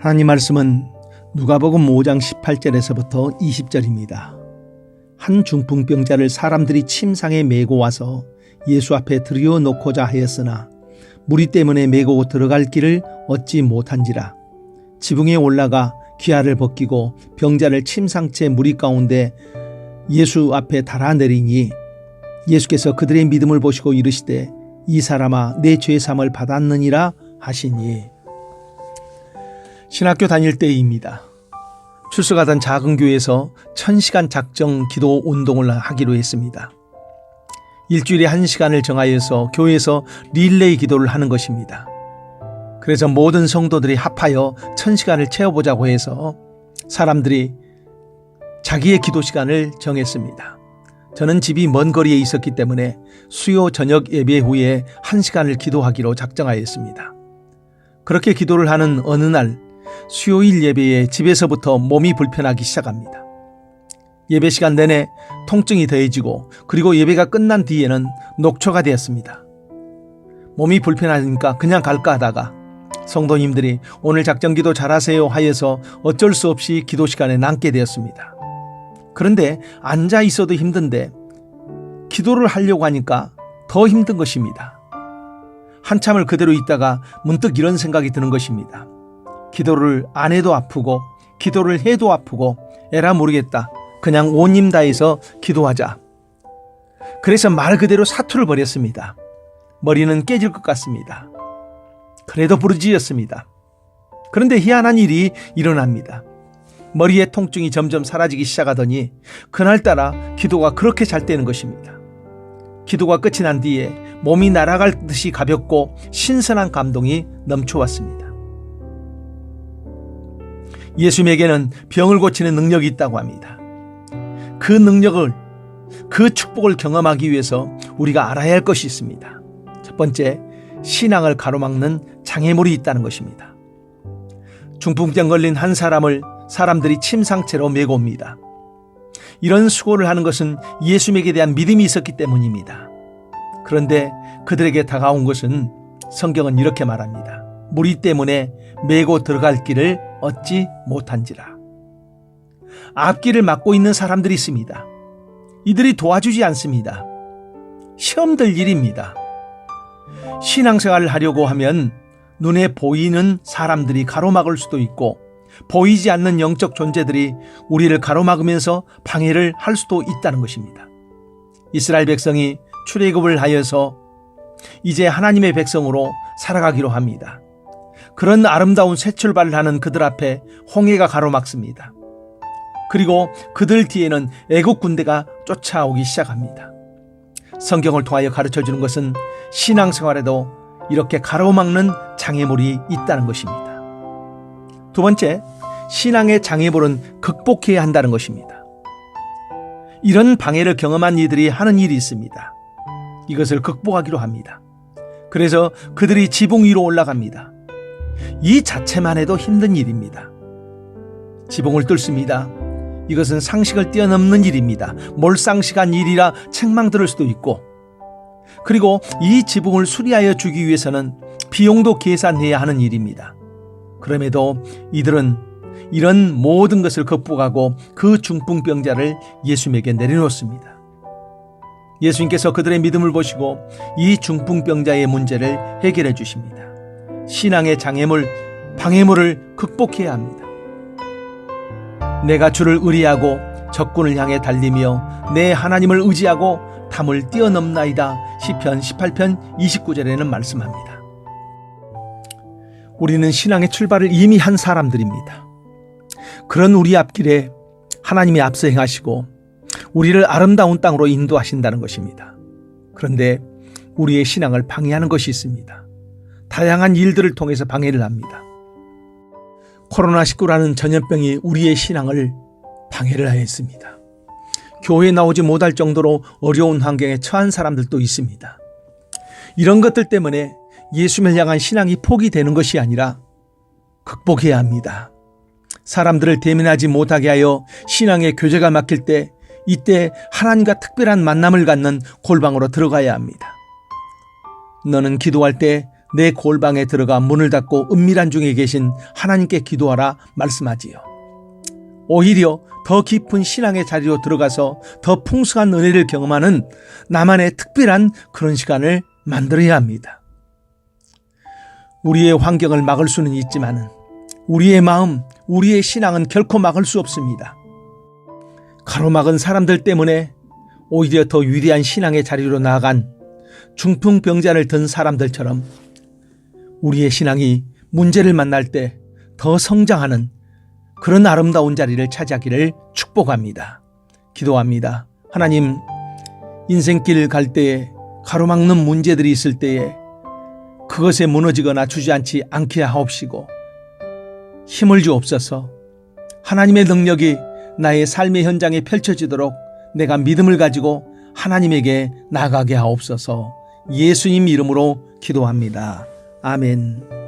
하나님 말씀은 누가복음 5장 18절에서부터 20절입니다. 한 중풍병자를 사람들이 침상에 메고 와서 예수 앞에 들여놓고자 하였으나 무리 때문에 메고 들어갈 길을 얻지 못한지라. 지붕에 올라가 기아를 벗기고 병자를 침상째 무리 가운데 예수 앞에 달아내리니 예수께서 그들의 믿음을 보시고 이르시되 이 사람아 내 죄사함을 받았느니라 하시니. 신학교 다닐 때입니다. 출석하던 작은 교회에서 1000시간 작정 기도 운동을 하기로 했습니다. 일주일에 1시간을 정하여서 교회에서 릴레이 기도를 하는 것입니다. 그래서 모든 성도들이 합하여 1000시간을 채워보자고 해서 사람들이 자기의 기도 시간을 정했습니다. 저는 집이 먼 거리에 있었기 때문에 수요 저녁 예배 후에 1시간을 기도하기로 작정하였습니다. 그렇게 기도를 하는 어느 날 수요일 예배에 집에서부터 몸이 불편하기 시작합니다. 예배 시간 내내 통증이 더해지고 그리고 예배가 끝난 뒤에는 녹초가 되었습니다. 몸이 불편하니까 그냥 갈까 하다가 성도님들이 오늘 작정기도 잘하세요 하여서 어쩔 수 없이 기도 시간에 남게 되었습니다. 그런데 앉아 있어도 힘든데 기도를 하려고 하니까 더 힘든 것입니다. 한참을 그대로 있다가 문득 이런 생각이 드는 것입니다. 기도를 안 해도 아프고 기도를 해도 아프고 에라 모르겠다. 그냥 온 힘 다해서 기도하자. 그래서 말 그대로 사투를 벌였습니다. 머리는 깨질 것 같습니다. 그래도 부르짖었습니다. 그런데 희한한 일이 일어납니다. 머리의 통증이 점점 사라지기 시작하더니 그날따라 기도가 그렇게 잘 되는 것입니다. 기도가 끝이 난 뒤에 몸이 날아갈 듯이 가볍고 신선한 감동이 넘쳐왔습니다. 예수님에게는 병을 고치는 능력이 있다고 합니다. 그 능력을, 그 축복을 경험하기 위해서 우리가 알아야 할 것이 있습니다. 첫 번째, 신앙을 가로막는 장애물이 있다는 것입니다. 중풍병 걸린 한 사람을 사람들이 침상채로 메고 옵니다. 이런 수고를 하는 것은 예수님에 대한 믿음이 있었기 때문입니다. 그런데 그들에게 다가온 것은 성경은 이렇게 말합니다. 무리 때문에 메고 들어갈 길을 얻지 못한지라. 앞길을 막고 있는 사람들이 있습니다. 이들이 도와주지 않습니다. 시험 들 일입니다. 신앙생활을 하려고 하면 눈에 보이는 사람들이 가로막을 수도 있고 보이지 않는 영적 존재들이 우리를 가로막으면서 방해를 할 수도 있다는 것입니다. 이스라엘 백성이 출애굽을 하여서 이제 하나님의 백성으로 살아가기로 합니다. 그런 아름다운 새 출발을 하는 그들 앞에 홍해가 가로막습니다. 그리고 그들 뒤에는 애국 군대가 쫓아오기 시작합니다. 성경을 통하여 가르쳐주는 것은 신앙생활에도 이렇게 가로막는 장애물이 있다는 것입니다. 두 번째, 신앙의 장애물은 극복해야 한다는 것입니다. 이런 방해를 경험한 이들이 하는 일이 있습니다. 이것을 극복하기로 합니다. 그래서 그들이 지붕 위로 올라갑니다. 이 자체만 해도 힘든 일입니다. 지붕을 뚫습니다. 이것은 상식을 뛰어넘는 일입니다. 몰상식한 일이라 책망 들을 수도 있고, 그리고 이 지붕을 수리하여 주기 위해서는 비용도 계산해야 하는 일입니다. 그럼에도 이들은 이런 모든 것을 극복하고 그 중풍병자를 예수님에게 내려놓습니다. 예수님께서 그들의 믿음을 보시고 이 중풍병자의 문제를 해결해 주십니다. 신앙의 장애물, 방해물을 극복해야 합니다. 내가 주를 의리하고 적군을 향해 달리며 내 하나님을 의지하고 담을 뛰어넘나이다. 시편 18편 29절에는 말씀합니다. 우리는 신앙의 출발을 이미 한 사람들입니다. 그런 우리 앞길에 하나님이 앞서 행하시고 우리를 아름다운 땅으로 인도하신다는 것입니다. 그런데 우리의 신앙을 방해하는 것이 있습니다. 다양한 일들을 통해서 방해를 합니다. 코로나19라는 전염병이 우리의 신앙을 방해를 하였습니다. 교회에 나오지 못할 정도로 어려운 환경에 처한 사람들도 있습니다. 이런 것들 때문에 예수님을 향한 신앙이 포기되는 것이 아니라 극복해야 합니다. 사람들을 대면하지 못하게 하여 신앙의 교제가 막힐 때 이때 하나님과 특별한 만남을 갖는 골방으로 들어가야 합니다. 너는 기도할 때 내 골방에 들어가 문을 닫고 은밀한 중에 계신 하나님께 기도하라 말씀하지요. 오히려 더 깊은 신앙의 자리로 들어가서 더 풍성한 은혜를 경험하는 나만의 특별한 그런 시간을 만들어야 합니다. 우리의 환경을 막을 수는 있지만 우리의 마음, 우리의 신앙은 결코 막을 수 없습니다. 가로막은 사람들 때문에 오히려 더 위대한 신앙의 자리로 나아간 중풍병자를 든 사람들처럼 우리의 신앙이 문제를 만날 때 더 성장하는 그런 아름다운 자리를 차지하기를 축복합니다. 기도합니다. 하나님, 인생길 갈 때에 가로막는 문제들이 있을 때에 그것에 무너지거나 주저앉지 않게 하옵시고 힘을 주옵소서. 하나님의 능력이 나의 삶의 현장에 펼쳐지도록 내가 믿음을 가지고 하나님에게 나아가게 하옵소서. 예수님 이름으로 기도합니다. 아멘.